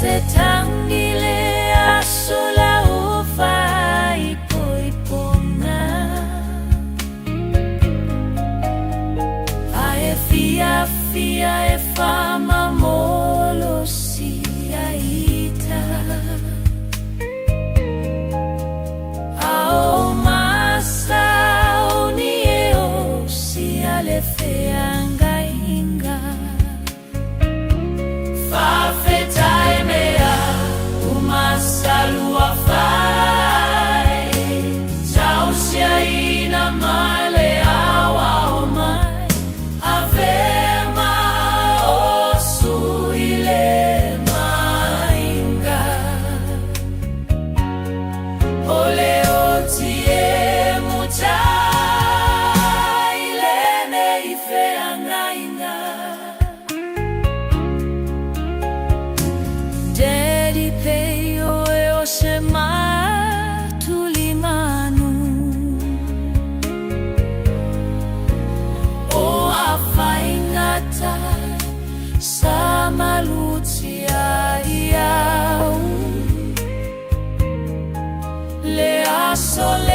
te tangile asola o fai poiponga ae fia fia e fama molo si aita ao masa oni e o si ale feanga inga fa fetai mea umasa lua fai tau sia ina male awa o mai avema o suile mainga ole o tie mutai lene ife angainga Daddy peyo e o se matulimanu o afaingata sama lutia iau le asole